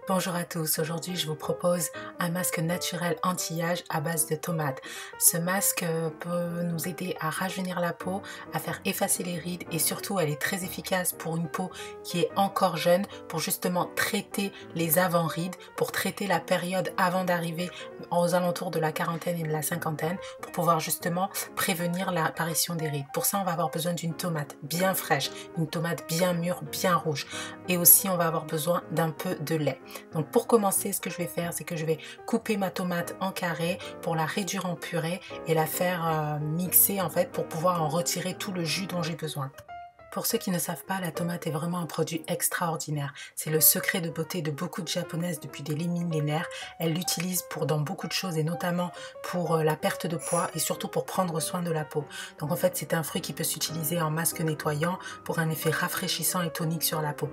Bonjour à tous, aujourd'hui je vous propose un masque naturel anti-âge à base de tomates. Ce masque peut nous aider à rajeunir la peau, à faire effacer les rides et surtout elle est très efficace pour une peau qui est encore jeune pour justement traiter les avant-rides, pour traiter la période avant d'arriver aux alentours de la quarantaine et de la cinquantaine pour pouvoir justement prévenir l'apparition des rides. Pour ça on va avoir besoin d'une tomate bien fraîche, une tomate bien mûre, bien rouge et aussi on va avoir besoin d'un peu de lait. Donc pour commencer, ce que je vais faire, c'est que je vais couper ma tomate en carré pour la réduire en purée et la faire mixer en fait pour pouvoir en retirer tout le jus dont j'ai besoin. Pour ceux qui ne savent pas, la tomate est vraiment un produit extraordinaire. C'est le secret de beauté de beaucoup de japonaises depuis des millénaires. Elles l'utilisent dans beaucoup de choses et notamment pour la perte de poids et surtout pour prendre soin de la peau. Donc en fait, c'est un fruit qui peut s'utiliser en masque nettoyant pour un effet rafraîchissant et tonique sur la peau.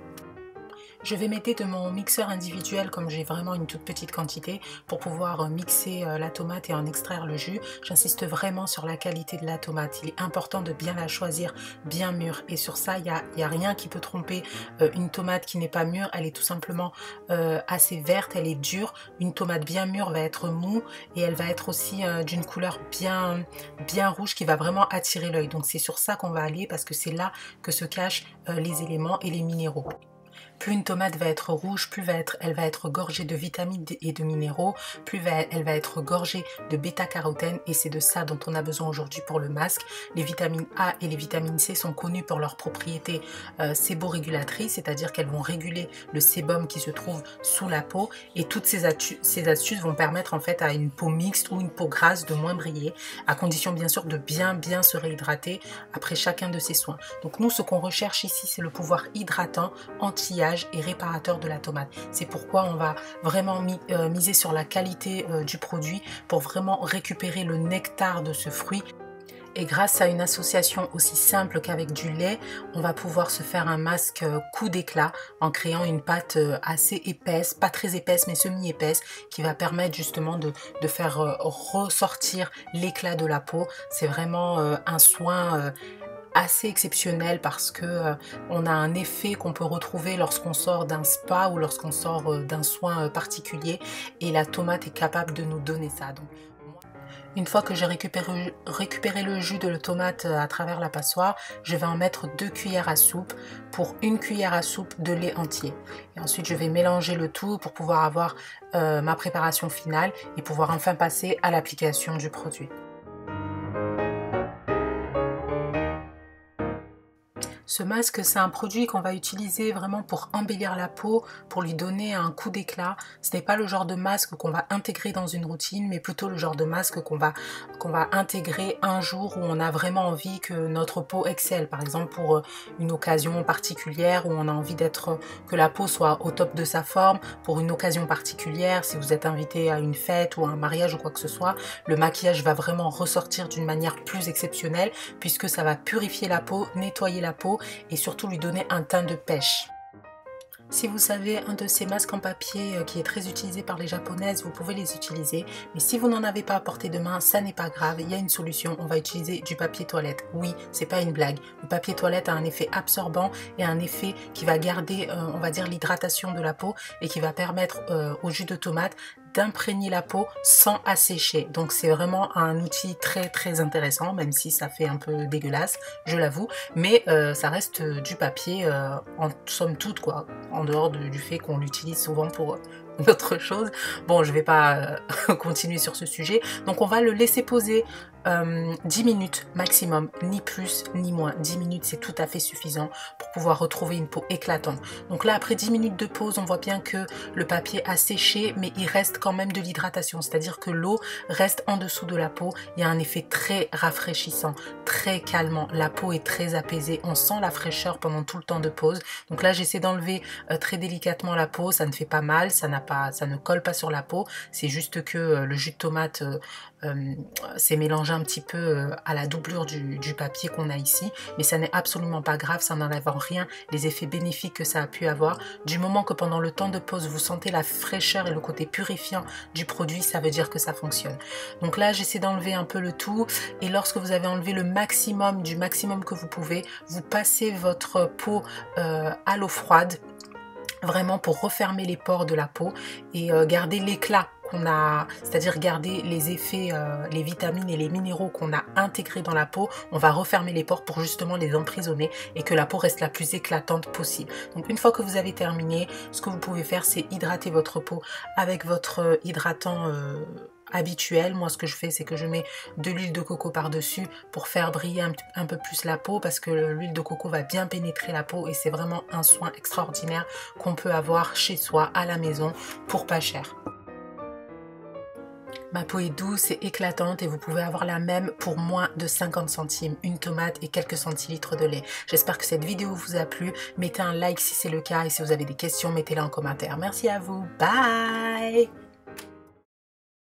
Je vais m'aider de mon mixeur individuel comme j'ai vraiment une toute petite quantité pour pouvoir mixer la tomate et en extraire le jus. J'insiste vraiment sur la qualité de la tomate. Il est important de bien la choisir bien mûre et sur ça, il y a rien qui peut tromper une tomate qui n'est pas mûre. Elle est tout simplement assez verte, elle est dure. Une tomate bien mûre va être mou et elle va être aussi d'une couleur bien rouge qui va vraiment attirer l'œil. Donc c'est sur ça qu'on va aller parce que c'est là que se cachent les éléments et les minéraux. Plus une tomate va être rouge, plus elle va être gorgée de vitamines et de minéraux, plus elle va être gorgée de bêta-carotène et c'est de ça dont on a besoin aujourd'hui pour le masque. Les vitamines A et les vitamines C sont connues pour leurs propriétés séborégulatrices, c'est-à-dire qu'elles vont réguler le sébum qui se trouve sous la peau et toutes ces astuces vont permettre en fait à une peau mixte ou une peau grasse de moins briller, à condition bien sûr de bien se réhydrater après chacun de ces soins. Donc nous, ce qu'on recherche ici, c'est le pouvoir hydratant, anti-âge et réparateur de la tomate. C'est pourquoi on va vraiment miser sur la qualité du produit pour vraiment récupérer le nectar de ce fruit. Et grâce à une association aussi simple qu'avec du lait, on va pouvoir se faire un masque coup d'éclat en créant une pâte assez épaisse, pas très épaisse mais semi-épaisse, qui va permettre justement de faire ressortir l'éclat de la peau. C'est vraiment un soin assez exceptionnel parce que on a un effet qu'on peut retrouver lorsqu'on sort d'un spa ou lorsqu'on sort d'un soin particulier et la tomate est capable de nous donner ça. Donc, une fois que j'ai récupéré le jus de la tomate à travers la passoire, je vais en mettre 2 cuillères à soupe pour 1 cuillère à soupe de lait entier. Et ensuite, je vais mélanger le tout pour pouvoir avoir ma préparation finale et pouvoir enfin passer à l'application du produit. Ce masque, c'est un produit qu'on va utiliser vraiment pour embellir la peau, pour lui donner un coup d'éclat. Ce n'est pas le genre de masque qu'on va intégrer dans une routine, mais plutôt le genre de masque qu'on va intégrer un jour où on a vraiment envie que notre peau excelle. Par exemple, pour une occasion particulière où on a envie que la peau soit au top de sa forme, pour une occasion particulière, si vous êtes invité à une fête ou à un mariage ou quoi que ce soit, le maquillage va vraiment ressortir d'une manière plus exceptionnelle puisque ça va purifier la peau, nettoyer la peau et surtout lui donner un teint de pêche. Si vous avez un de ces masques en papier qui est très utilisé par les japonaises, vous pouvez les utiliser. Mais si vous n'en avez pas à portée de main, ça n'est pas grave, il y a une solution. On va utiliser du papier toilette. Oui, c'est pas une blague. Le papier toilette a un effet absorbant et un effet qui va garder, on va dire, l'hydratation de la peau et qui va permettre au jus de tomate d'imprégner la peau sans assécher. Donc c'est vraiment un outil très intéressant, même si ça fait un peu dégueulasse, je l'avoue, mais ça reste du papier en somme toute quoi, en dehors du fait qu'on l'utilise souvent pour autre chose. Bon, je vais pas continuer sur ce sujet, donc on va le laisser poser 10 minutes maximum, ni plus ni moins. 10 minutes c'est tout à fait suffisant pour pouvoir retrouver une peau éclatante. Donc là après 10 minutes de pause, on voit bien que le papier a séché, mais il reste quand même de l'hydratation, c'est-à-dire que l'eau reste en dessous de la peau. Il y a un effet très rafraîchissant, très calmant, la peau est très apaisée, on sent la fraîcheur pendant tout le temps de pause. Donc là j'essaie d'enlever très délicatement la peau, ça ne fait pas mal, ça ne colle pas sur la peau, c'est juste que le jus de tomate s'est mélangé un petit peu à la doublure du papier qu'on a ici, mais ça n'est absolument pas grave, ça n'enlève en rien les effets bénéfiques que ça a pu avoir. Du moment que pendant le temps de pause vous sentez la fraîcheur et le côté purifiant du produit, ça veut dire que ça fonctionne. Donc là j'essaie d'enlever un peu le tout et lorsque vous avez enlevé le maximum du maximum que vous pouvez, vous passez votre peau à l'eau froide vraiment pour refermer les pores de la peau et garder l'éclat qu'on a, c'est-à-dire garder les effets, les vitamines et les minéraux qu'on a intégrés dans la peau. On va refermer les pores pour justement les emprisonner et que la peau reste la plus éclatante possible. Donc une fois que vous avez terminé, ce que vous pouvez faire, c'est hydrater votre peau avec votre hydratant habituel. Moi, ce que je fais, c'est que je mets de l'huile de coco par-dessus pour faire briller un peu plus la peau, parce que l'huile de coco va bien pénétrer la peau et c'est vraiment un soin extraordinaire qu'on peut avoir chez soi à la maison pour pas cher. Ma peau est douce et éclatante et vous pouvez avoir la même pour moins de 50 centimes, une tomate et quelques centilitres de lait. J'espère que cette vidéo vous a plu. Mettez un like si c'est le cas et si vous avez des questions, mettez-les en commentaire. Merci à vous. Bye!